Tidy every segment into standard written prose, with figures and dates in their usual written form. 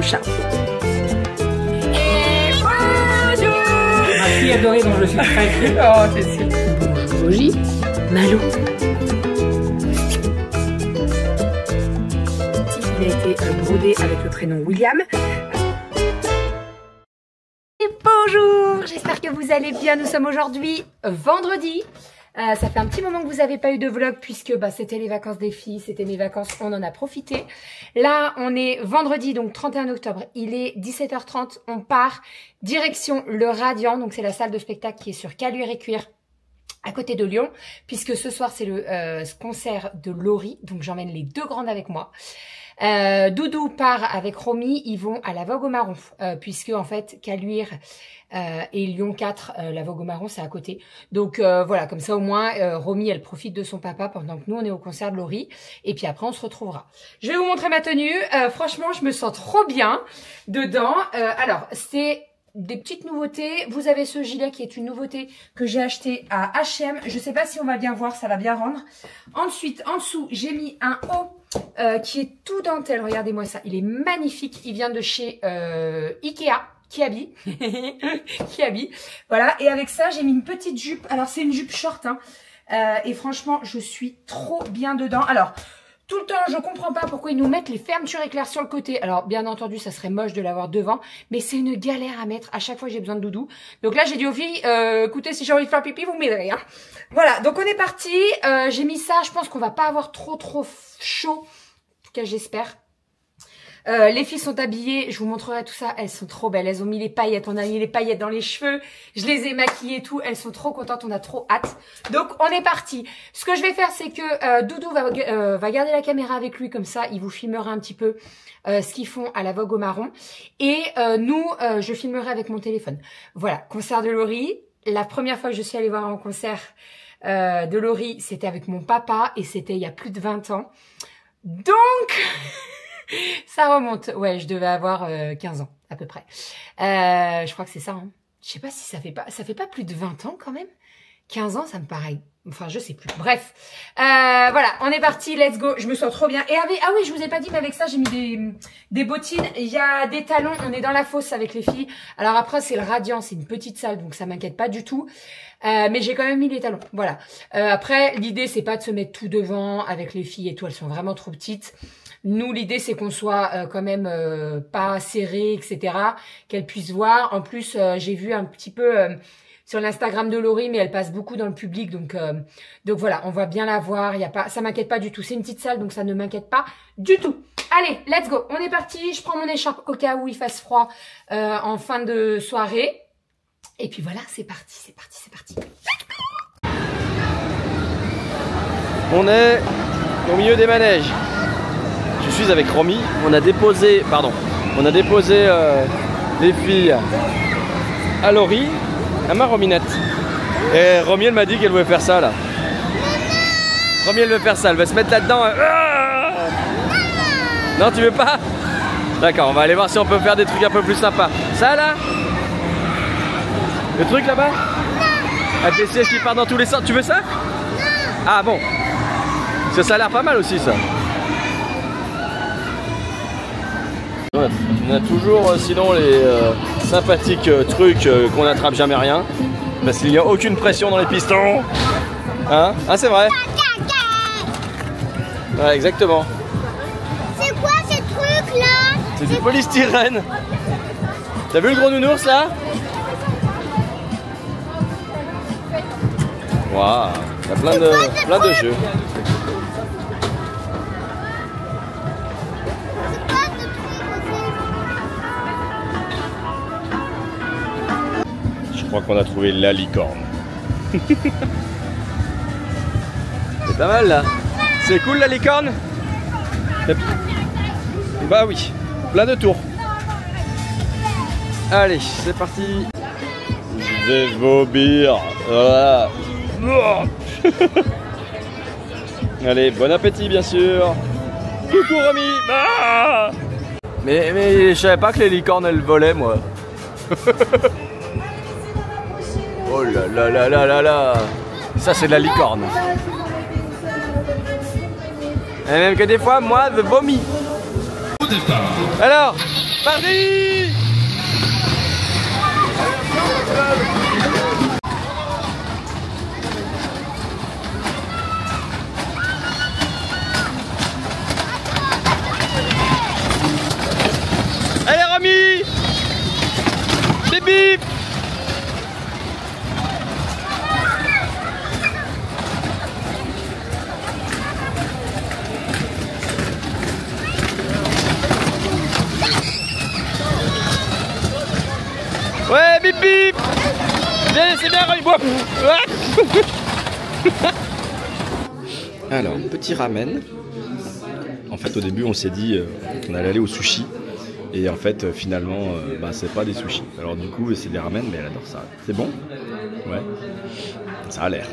prochain. Ma fille adorée dont je suis très fière. Oh, c'est sûr. Bonjour J, Malou. Il a été brodé avec le prénom William. Et bonjour, j'espère que vous allez bien. Nous sommes aujourd'hui vendredi. Ça fait un petit moment que vous n'avez pas eu de vlog puisque c'était les vacances des filles, c'était mes vacances, on en a profité. Là, on est vendredi, donc 31 octobre, il est 17h30, on part direction le Radiant, donc c'est la salle de spectacle qui est sur Caluire-et-Cuire, à côté de Lyon, puisque ce soir c'est le concert de Laurie, donc j'emmène les deux grandes avec moi. Doudou part avec Romy, ils vont à la Vogue au Marron, puisque en fait Caluire et Lyon 4, la Vogue au Marron c'est à côté. Donc voilà, comme ça au moins Romy elle profite de son papa pendant que nous on est au concert de Laurie, et puis après on se retrouvera. Je vais vous montrer ma tenue, franchement je me sens trop bien dedans. Alors c'est des petites nouveautés. Vous avez ce gilet qui est une nouveauté que j'ai acheté à H&M. Je sais pas si on va bien voir, ça va bien rendre. Ensuite, en dessous, j'ai mis un haut qui est tout dentelle. Regardez-moi ça, il est magnifique. Il vient de chez Ikea, Kiabi. Kiabi. Voilà, et avec ça, j'ai mis une petite jupe. Alors, c'est une jupe short, hein. Et franchement, je suis trop bien dedans. Alors, tout le temps, je comprends pas pourquoi ils nous mettent les fermetures éclairs sur le côté. Alors, bien entendu, ça serait moche de l'avoir devant, mais c'est une galère à mettre à chaque fois que j'ai besoin de doudou. Donc là, j'ai dit aux filles, écoutez, si j'ai envie de faire pipi, vous m'aiderez, hein. Voilà, donc on est parti. J'ai mis ça, je pense qu'on va pas avoir trop chaud. En tout cas, j'espère. Les filles sont habillées, je vous montrerai tout ça, elles sont trop belles, elles ont mis les paillettes, on a mis les paillettes dans les cheveux, je les ai maquillées et tout, elles sont trop contentes, on a trop hâte. Donc on est parti. Ce que je vais faire c'est que Doudou va garder la caméra avec lui, comme ça il vous filmera un petit peu ce qu'ils font à la Vogue au Marron. Et nous, je filmerai avec mon téléphone. Voilà, concert de Laurie. La première fois que je suis allée voir un concert de Laurie, c'était avec mon papa et c'était il y a plus de 20 ans. Donc... ça remonte. Ouais, je devais avoir 15 ans à peu près. Je crois que c'est ça. Hein. Je sais pas si ça fait pas plus de 20 ans quand même. 15 ans, ça me paraît. Enfin, je sais plus. Bref. Voilà, on est parti. Let's go. Je me sens trop bien. Et avec, ah oui, je vous ai pas dit, mais avec ça, j'ai mis des bottines. Il y a des talons. On est dans la fosse avec les filles. Alors après, c'est le Radiant. C'est une petite salle, donc ça m'inquiète pas du tout. Mais j'ai quand même mis les talons. Voilà. Après, l'idée, c'est pas de se mettre tout devant avec les filles et tout. Elles sont vraiment trop petites. Nous, l'idée, c'est qu'on soit quand même pas serré, etc. Qu'elles puissent voir. En plus, j'ai vu un petit peu sur l'Instagram de Laurie, mais elle passe beaucoup dans le public. Donc voilà, on va bien la voir. Y a pas, ça m'inquiète pas du tout. C'est une petite salle, donc ça ne m'inquiète pas du tout. Allez, let's go. On est parti. Je prends mon écharpe au cas où il fasse froid en fin de soirée. Et puis voilà, c'est parti, c'est parti, c'est parti. On est au milieu des manèges. Je suis avec Romy, on a déposé les filles à Laurie, à ma Rominette. Et Romy elle m'a dit qu'elle voulait faire ça là. Romy elle veut faire ça, elle va se mettre là-dedans. Non, tu veux pas? D'accord, on va aller voir si on peut faire des trucs un peu plus sympas. Ça là? Le truc là-bas? Avec les sièges qui partent dans tous les sens, tu veux ça? Ah bon? Parce que ça a l'air pas mal aussi ça. On a toujours sinon les sympathiques trucs qu'on n'attrape jamais rien. Parce qu'il n'y a aucune pression dans les pistons. Hein? Ah c'est vrai. Ouais exactement. C'est quoi ces trucs là? C'est du polystyrène. T'as vu le gros nounours là? Waouh, il y a plein de jeux. Je crois qu'on a trouvé la licorne. C'est pas mal là. C'est cool la licorne? Bah oui, plein de tours. Allez, c'est parti. Je vais vomir. Voilà. Allez, bon appétit bien sûr. Coucou Romy. Ah, mais je savais pas que les licornes elles volaient moi. Oh là là là là là là. Ça c'est de la licorne. Et même que des fois moi je vomis. Alors Parti. Allez Romy. Bip bip. Ouais, bip bip. Bien, c'est bien, Romy. Alors, petit ramen. En fait, au début, on s'est dit qu'on allait aller au sushi. Et en fait, finalement, bah, c'est pas des sushis. Alors du coup, c'est des ramen, mais elle adore ça. C'est bon? Ouais. Ça a l'air.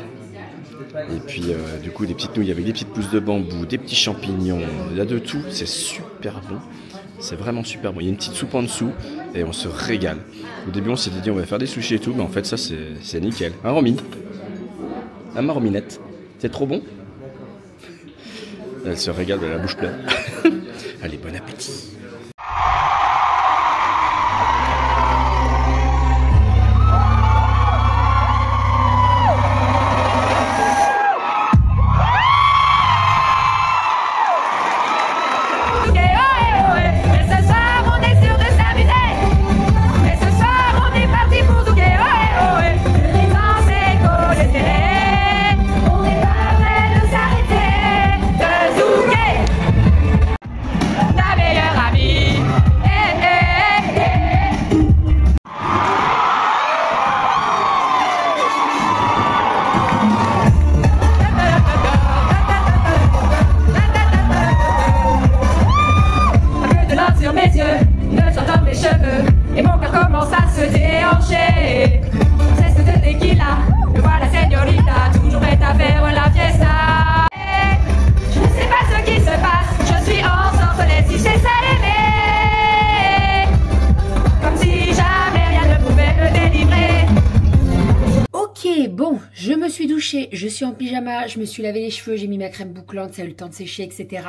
Et puis, du coup, des petites nouilles avec des petites pousses de bambou, des petits champignons. Il y a de tout. C'est super bon. C'est vraiment super bon. Il y a une petite soupe en dessous et on se régale. Au début, on s'était dit on va faire des sushis et tout, mais en fait, ça, c'est nickel. Hein, Romy? Hein, ma Rominette? C'est trop bon? Elle se régale de la bouche pleine. Allez, bon appétit. Bon, je me suis douchée, je suis en pyjama, je me suis lavé les cheveux, j'ai mis ma crème bouclante, ça a eu le temps de sécher, etc.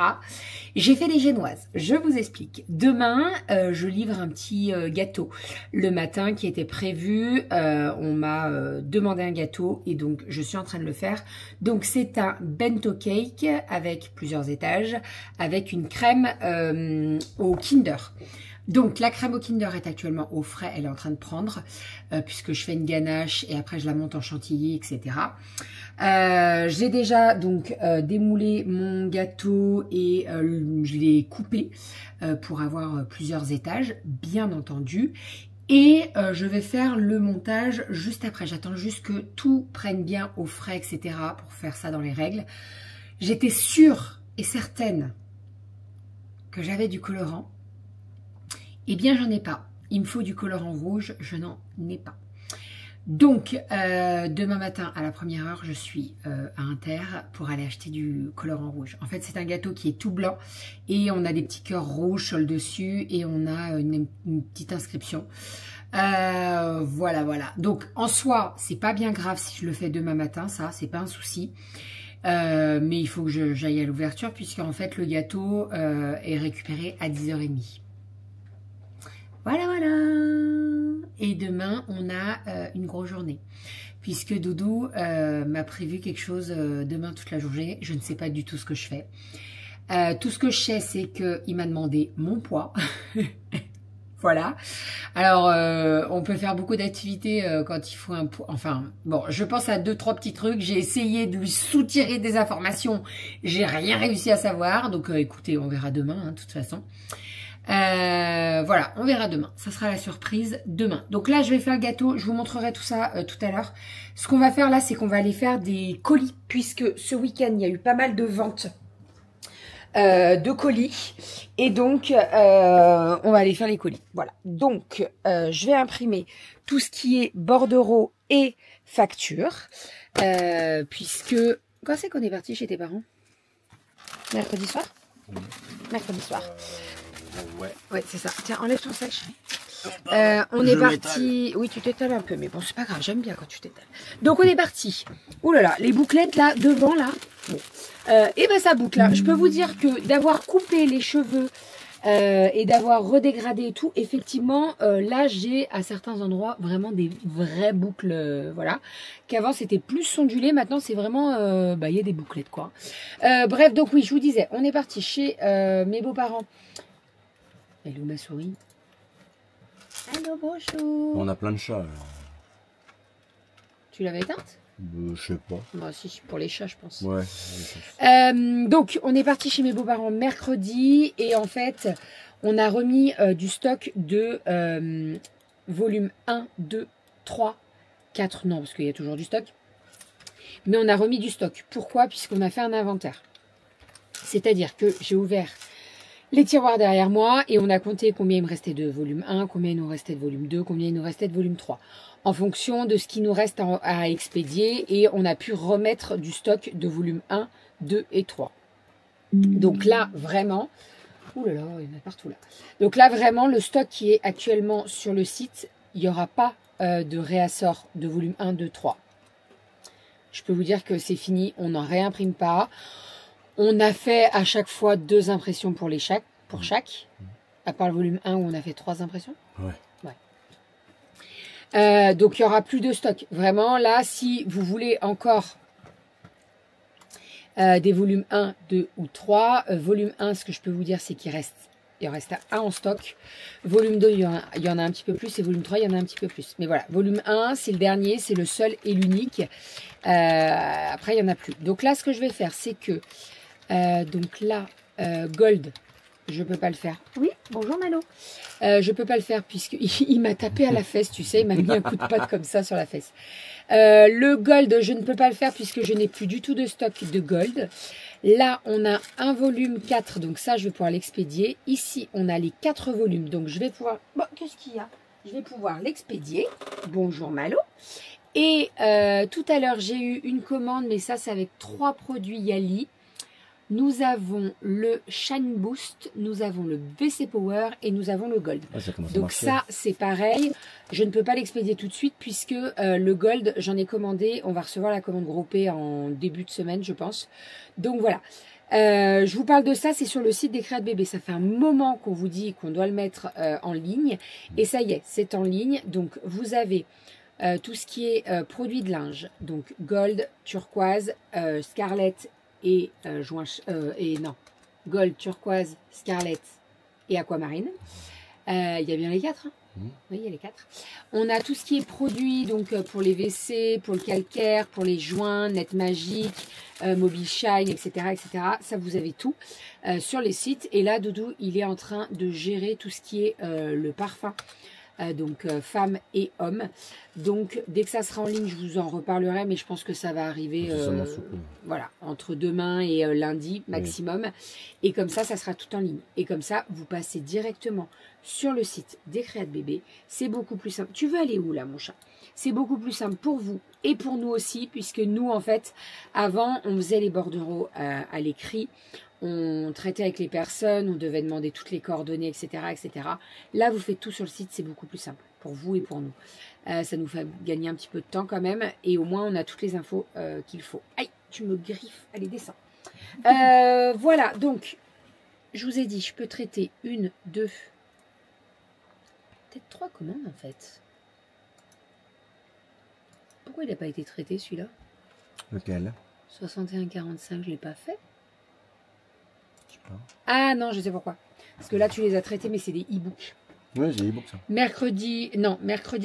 J'ai fait des génoises, je vous explique. Demain, je livre un petit gâteau. Le matin qui était prévu, on m'a demandé un gâteau et donc je suis en train de le faire. Donc c'est un bento cake avec plusieurs étages, avec une crème au Kinder. Donc la crème au Kinder est actuellement au frais, elle est en train de prendre puisque je fais une ganache et après je la monte en chantilly, etc. J'ai déjà donc démoulé mon gâteau et je l'ai coupé pour avoir plusieurs étages, bien entendu. Et je vais faire le montage juste après. J'attends juste que tout prenne bien au frais, etc. pour faire ça dans les règles. J'étais sûre et certaine que j'avais du colorant. Eh bien, j'en ai pas. Il me faut du colorant rouge, je n'en ai pas. Donc, demain matin, à la première heure, je suis à Inter pour aller acheter du colorant rouge. En fait, c'est un gâteau qui est tout blanc et on a des petits cœurs rouges sur le dessus et on a une petite inscription. Voilà. Donc, en soi, c'est pas bien grave si je le fais demain matin, ça, c'est pas un souci. Mais il faut que j'aille à l'ouverture puisqu'en fait, le gâteau est récupéré à 10h30. Voilà. Et demain, on a une grosse journée. Puisque Doudou m'a prévu quelque chose demain toute la journée. Je ne sais pas du tout ce que je fais. Tout ce que je sais, c'est qu'il m'a demandé mon poids. Voilà. Alors, on peut faire beaucoup d'activités quand il faut un poids. Enfin, bon, je pense à 2-3 petits trucs. J'ai essayé de lui soutirer des informations. J'ai rien réussi à savoir. Donc, écoutez, on verra demain, hein, de toute façon. Voilà, on verra demain. Ça sera la surprise demain. Donc là, je vais faire le gâteau. Je vous montrerai tout ça tout à l'heure. Ce qu'on va faire là, c'est qu'on va aller faire des colis. Puisque ce week-end, il y a eu pas mal de ventes de colis. Et donc, on va aller faire les colis. Voilà. Donc, je vais imprimer tout ce qui est bordereau et facture. Puisque... Quand c'est qu'on est parti chez tes parents? Mercredi soir? Mercredi soir. Ouais, c'est ça. Tiens, enlève ton sac, chérie. On est parti. Oui, tu t'étales un peu, mais bon, c'est pas grave. J'aime bien quand tu t'étales. Donc, on est parti. Ouh là là, les bouclettes là, devant là. Bon. Et ben, ça boucle. Hein. Je peux vous dire que d'avoir coupé les cheveux et d'avoir redégradé et tout, effectivement, là, j'ai à certains endroits vraiment des vraies boucles, voilà. Qu'avant, c'était plus ondulé, maintenant, c'est vraiment, il y a des bouclettes, quoi. Bref, donc oui, je vous disais, on est parti chez mes beaux-parents. Elle est où ma souris? Allô, bonjour. On a plein de chats. Alors. Tu l'avais éteinte? Je sais pas. Bon, si, pour les chats, je pense. Ouais. Donc, on est parti chez mes beaux-parents mercredi et en fait, on a remis du stock de volume 1, 2, 3, 4, non, parce qu'il y a toujours du stock. Mais on a remis du stock. Pourquoi? Puisqu'on a fait un inventaire. C'est-à-dire que j'ai ouvert les tiroirs derrière moi et on a compté combien il me restait de volume 1, combien il nous restait de volume 2, combien il nous restait de volume 3. En fonction de ce qui nous reste à expédier et on a pu remettre du stock de volume 1, 2 et 3. Donc là, vraiment, ouh là là, il y en a partout là. Donc là, vraiment, le stock qui est actuellement sur le site, il n'y aura pas de réassort de volume 1, 2, 3. Je peux vous dire que c'est fini, on n'en réimprime pas. On a fait à chaque fois 2 impressions pour chaque, à part le volume 1 où on a fait 3 impressions. Ouais. Donc il n'y aura plus de stock. Vraiment, là, si vous voulez encore des volumes 1, 2 ou 3, volume 1, ce que je peux vous dire, c'est qu'il en reste un en stock. Volume 2, il y en a un petit peu plus. Et volume 3, il y en a un petit peu plus. Mais voilà, volume 1, c'est le dernier, c'est le seul et l'unique. Après, il n'y en a plus. Donc là, ce que je vais faire, c'est que... donc là, Gold... Je peux pas le faire. Oui, bonjour Malo. Je peux pas le faire puisqu'il m'a tapé à la fesse, tu sais, il m'a mis un coup de patte comme ça sur la fesse. Le gold, je ne peux pas le faire puisque je n'ai plus du tout de stock de gold. Là, on a un volume 4, donc ça, je vais pouvoir l'expédier. Ici, on a les 4 volumes, donc je vais pouvoir... Bon, qu'est-ce qu'il y a? Je vais pouvoir l'expédier. Bonjour Malo. Et tout à l'heure, j'ai eu une commande, mais ça, c'est avec 3 produits Yali. Nous avons le Shine Boost, nous avons le VC Power et nous avons le Gold. Ah, donc ça, c'est pareil. Je ne peux pas l'expédier tout de suite puisque le Gold, j'en ai commandé. On va recevoir la commande groupée en début de semaine, je pense. Donc voilà. Je vous parle de ça, c'est sur le site des Créa de Bébé. Ça fait un moment qu'on vous dit qu'on doit le mettre en ligne. Et ça y est, c'est en ligne. Donc vous avez... tout ce qui est produit de linge. Donc Gold, turquoise, scarlett et Gold, turquoise, scarlett et aquamarine. Il y a bien les 4. Hein. Oui, il y a les 4. On a tout ce qui est produit donc pour les WC, pour le calcaire, pour les joints, Net Magique, Mobile Shine, etc., etc. Ça, vous avez tout sur les sites. Et là, Doudou, il est en train de gérer tout ce qui est le parfum. Donc femmes et hommes. Donc dès que ça sera en ligne, je vous en reparlerai, mais je pense que ça va arriver voilà, entre demain et lundi maximum. Oui. Et comme ça sera tout en ligne. Et comme ça, vous passez directement sur le site des Créa de Bébé. C'est beaucoup plus simple. Tu veux aller où là, mon chat? C'est beaucoup plus simple pour vous et pour nous aussi, puisque nous, en fait, avant, on faisait les bordereaux à l'écrit. On traitait avec les personnes, on devait demander toutes les coordonnées, etc., etc. Là, vous faites tout sur le site, c'est beaucoup plus simple pour vous et pour nous. Ça nous fait gagner un petit peu de temps quand même, et au moins, on a toutes les infos qu'il faut. Aïe, tu me griffes, allez, descends. Voilà, donc, je vous ai dit, je peux traiter 1, 2, peut-être 3 commandes en fait. Pourquoi il n'a pas été traité celui-là? Lequel? 61,45, je ne l'ai pas fait. Ah non, je sais pourquoi. Parce que là, tu les as traités, mais c'est des e-books. Oui, j'ai e-book ça. Mercredi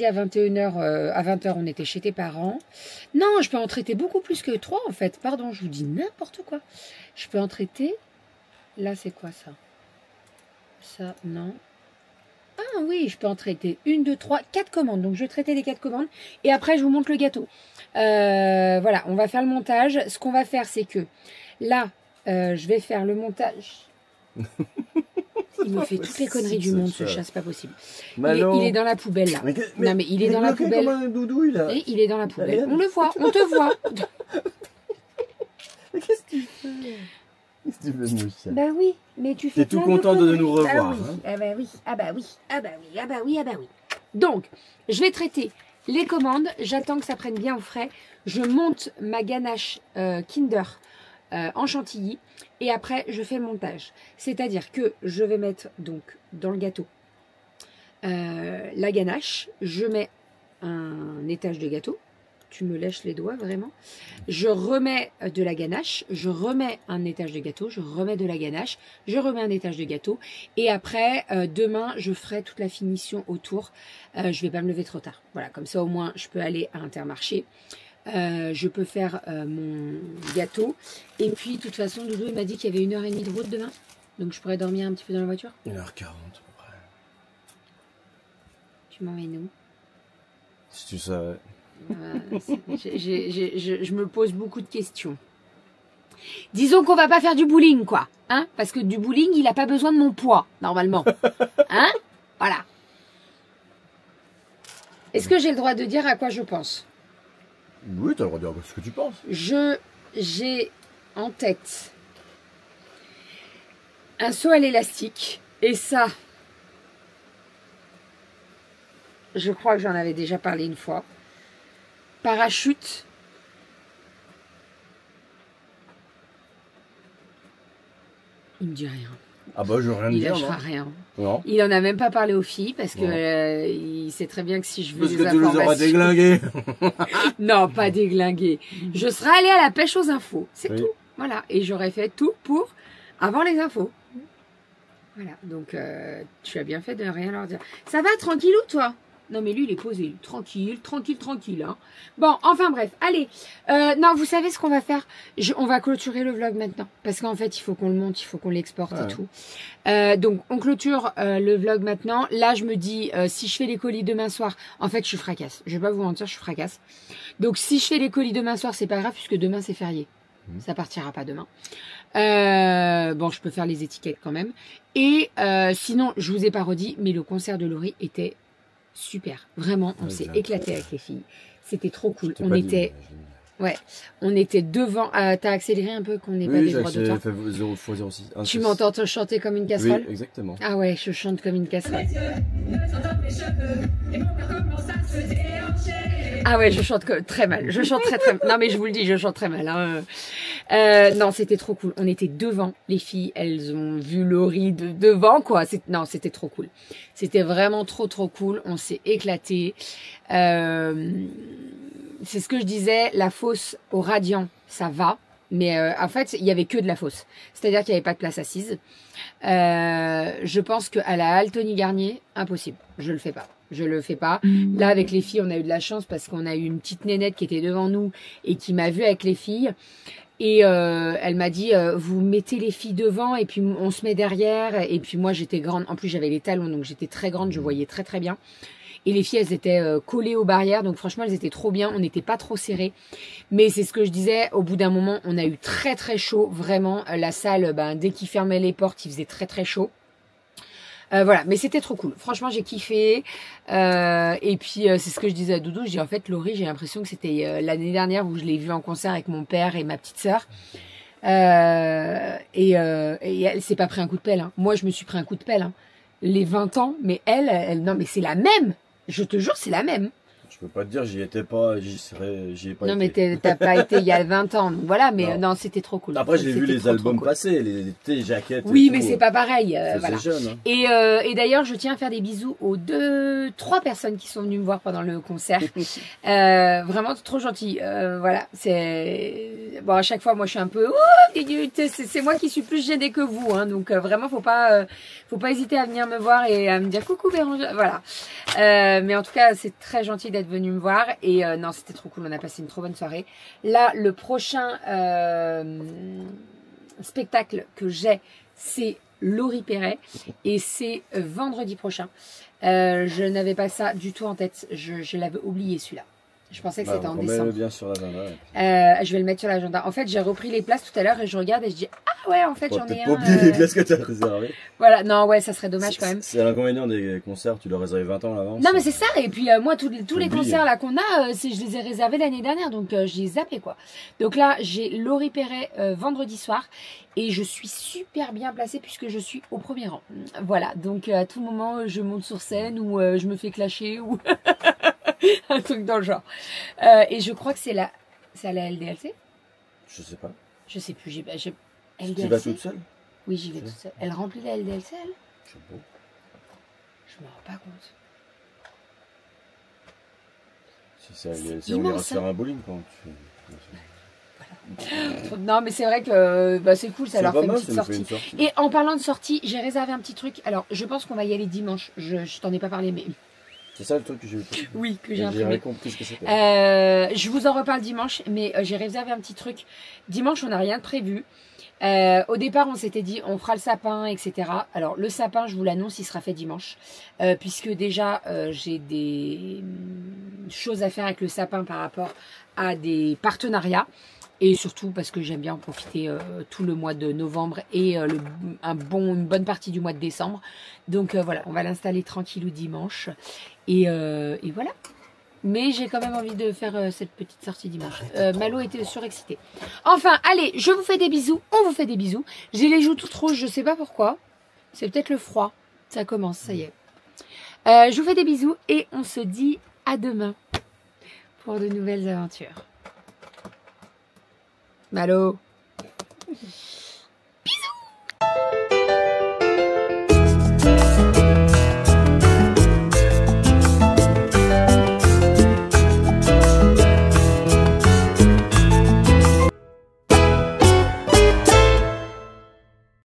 à 21h, à 20h, on était chez tes parents. Non, je peux en traiter beaucoup plus que 3 en fait. Pardon, je vous dis n'importe quoi. Je peux en traiter. Là, c'est quoi ça? Ça, non. Ah oui, je peux en traiter 1, 2, 3, 4 commandes. Donc, je vais traiter les 4 commandes. Et après, je vous montre le gâteau. Voilà, on va faire le montage. Ce qu'on va faire, c'est que là, je vais faire le montage. Il me fait toutes les conneries du monde, ce chat, c'est pas possible. Il est dans la poubelle, là. Non, mais il est dans la poubelle. Comme un doudou, Et il est dans la poubelle. On le voit, on te voit. Mais qu'est-ce que tu fais? Qu'est-ce que tu fais, mon chat? Bah oui, mais tu fais. T'es tout content de nous revoir. Ah bah oui, ah bah oui, ah bah oui, ah bah oui, ah bah oui. Donc, je vais traiter les commandes. J'attends que ça prenne bien au frais. Je monte ma ganache Kinder en chantilly. Et après, je fais le montage. C'est-à-dire que je vais mettre donc dans le gâteau la ganache. Je mets un étage de gâteau. Tu me lèches les doigts vraiment. Je remets de la ganache, je remets un étage de gâteau, je remets de la ganache, je remets un étage de gâteau. Et après, demain, je ferai toute la finition autour. Je vais pas me lever trop tard. Voilà, comme ça au moins, je peux aller à Intermarché. Je peux faire mon gâteau. Et puis, de toute façon, Doudou, il m'a dit qu'il y avait 1h30 de route demain. Donc, je pourrais dormir un petit peu dans la voiture. 1h40 à peu près. Tu m'emmènes où? Si tu savais. Je me pose beaucoup de questions. Disons qu'on va pas faire du bowling, quoi. Hein? Parce que du bowling, il a pas besoin de mon poids, normalement. Hein? Voilà. Est-ce que j'ai le droit de dire à quoi je pense? Oui, t'as le droit de dire ce que tu penses. J'ai en tête un saut à l'élastique. Et ça, je crois que j'en avais déjà parlé une fois. Parachute. Il me dit rien. Ah bah je veux rien Il dire. lâchera rien. Non. Il en a même pas parlé aux filles parce que il sait très bien que si je veux Parce des que tu nous auras informations... déglingués. Non, pas déglingué. Je serais allée à la pêche aux infos. C'est Oui. tout. Voilà. Et j'aurais fait tout pour avoir les infos. Voilà. Donc, tu as bien fait de rien leur dire. Ça va, tranquillou, toi? Non, mais lui, il est posé. Tranquille, tranquille, tranquille. Hein. Bon, enfin bref. Allez. Non, vous savez ce qu'on va faire? On va clôturer le vlog maintenant. Parce qu'en fait, il faut qu'on le monte, il faut qu'on l'exporte et tout. Donc, on clôture le vlog maintenant. Là, je me dis, si je fais les colis demain soir, en fait, je suis fracasse. Je vais pas vous mentir, je suis fracasse. Donc, si je fais les colis demain soir, c'est pas grave, puisque demain, c'est férié. Ça partira pas demain. Bon, je peux faire les étiquettes quand même. Et sinon, je vous ai pas redit, mais le concert de Laurie était super. Vraiment, on s'est éclaté avec les filles. C'était trop cool. On était, ouais, on était devant. T'as accéléré un peu qu'on n'ait pas des droits d'auteur. Fait 0 x 06. Tu m'entends te chanter comme une casserole? Oui, exactement. Ah ouais, je chante comme une casserole. Ah ouais, je chante très mal. Je chante très mal. Non mais je vous le dis, je chante très mal. Hein. Non, c'était trop cool. On était devant, les filles. Elles ont vu Laurie devant, quoi. Non, c'était trop cool. C'était vraiment trop cool. On s'est éclaté. C'est ce que je disais. La fosse au Radiant, ça va. Mais en fait, il y avait que de la fosse. C'est-à-dire qu'il n'y avait pas de place assise. Je pense qu'à la halle Tony Garnier, impossible. Je le fais pas. Je le fais pas. Là, avec les filles, on a eu de la chance parce qu'on a eu une petite nénette qui était devant nous et qui m'a vue avec les filles. Et elle m'a dit, vous mettez les filles devant et puis on se met derrière. Et puis moi, j'étais grande. En plus, j'avais les talons, donc j'étais très grande. Je voyais très bien. Et les filles, elles étaient collées aux barrières. Donc franchement, elles étaient trop bien. On n'était pas trop serrés. Mais c'est ce que je disais. Au bout d'un moment, on a eu très chaud. Vraiment, la salle, dès qu'ils fermaient les portes, il faisait très chaud. Voilà, mais c'était trop cool. Franchement, j'ai kiffé. Et puis, c'est ce que je disais à Doudou. Je dis, en fait, Laurie, j'ai l'impression que c'était l'année dernière où je l'ai vue en concert avec mon père et ma petite sœur. Et elle s'est pas pris un coup de pelle. Hein. Moi, je me suis pris un coup de pelle. Hein. Les 20 ans, mais elle, non, mais c'est la même. Je te jure, c'est la même. Je peux pas te dire, j'y ai pas non, été. mais t'as pas été il y a 20 ans. Donc voilà, mais non, c'était trop cool. Après, j'ai vu les albums passer, les jaquettes. Oui, mais c'est pas pareil. Voilà. Jeune, hein. Et d'ailleurs, je tiens à faire des bisous aux 3 personnes qui sont venues me voir pendant le concert. Vraiment trop gentil. Voilà, c'est bon. À chaque fois, moi, je suis un peu. C'est moi qui suis plus gênée que vous. Hein, donc vraiment, faut pas hésiter à venir me voir et à me dire coucou Bérangère. Voilà. Mais en tout cas, c'est très gentil d'être venu me voir et non, c'était trop cool. On a passé une trop bonne soirée. Là, le prochain spectacle que j'ai, c'est Laurie Perret et c'est vendredi prochain. Je n'avais pas ça du tout en tête. Je l'avais oublié celui-là. Je pensais que c'était en décembre. Bien sur l'agenda. Je vais le mettre sur l'agenda. En fait, j'ai repris les places tout à l'heure et je regarde et je dis ah ouais, en fait, j'en ai un. Pas oublier les places que tu as réservées. Voilà, non, ouais, ça serait dommage quand même. C'est l'inconvénient des concerts, tu dois réserver 20 ans à l'avance. Non, mais c'est ça. Et puis moi, tous les concerts là qu'on a, je les ai réservés l'année dernière, donc j'ai zappé quoi. Donc là, j'ai Laurie Perret vendredi soir et je suis super bien placée puisque je suis au premier rang. Voilà, donc à tout moment, je monte sur scène ou je me fais clasher ou un truc dans le genre. Et je crois que c'est à la LDLC. Je sais pas. Je sais plus, Tu LDLC. vas toute seule? Oui, j'y vais toute seule. Elle remplit la LDLC, elle? Je sais pas. Je me rends pas compte. Si c'est C'est on ira immense, faire un bowling quand tu Non, mais c'est vrai que bah, c'est cool, ça leur fait une petite ça nous fait sortie. une sortie. Et en parlant de sortie, j'ai réservé un petit truc. Alors, je pense qu'on va y aller dimanche. Je t'en ai pas parlé, mais C'est ça le truc que j'ai vu. oui, que j'ai J'ai imprimé. rien compris ce que c'était. Je vous en reparle dimanche, mais j'ai réservé un petit truc. Dimanche, on n'a rien de prévu. Au départ, on s'était dit, on fera le sapin, etc. Alors, le sapin, je vous l'annonce, il sera fait dimanche. Puisque déjà, j'ai des choses à faire avec le sapin par rapport à des partenariats. Et surtout parce que j'aime bien en profiter tout le mois de novembre et une bonne partie du mois de décembre. Donc voilà, on va l'installer tranquillou dimanche. Et voilà. Mais j'ai quand même envie de faire cette petite sortie dimanche. Malo était surexcité. Enfin, allez, je vous fais des bisous. On vous fait des bisous. J'ai les joues toutes rouges, je sais pas pourquoi. C'est peut-être le froid. Ça commence, ça y est. Je vous fais des bisous et on se dit à demain pour de nouvelles aventures. Malo.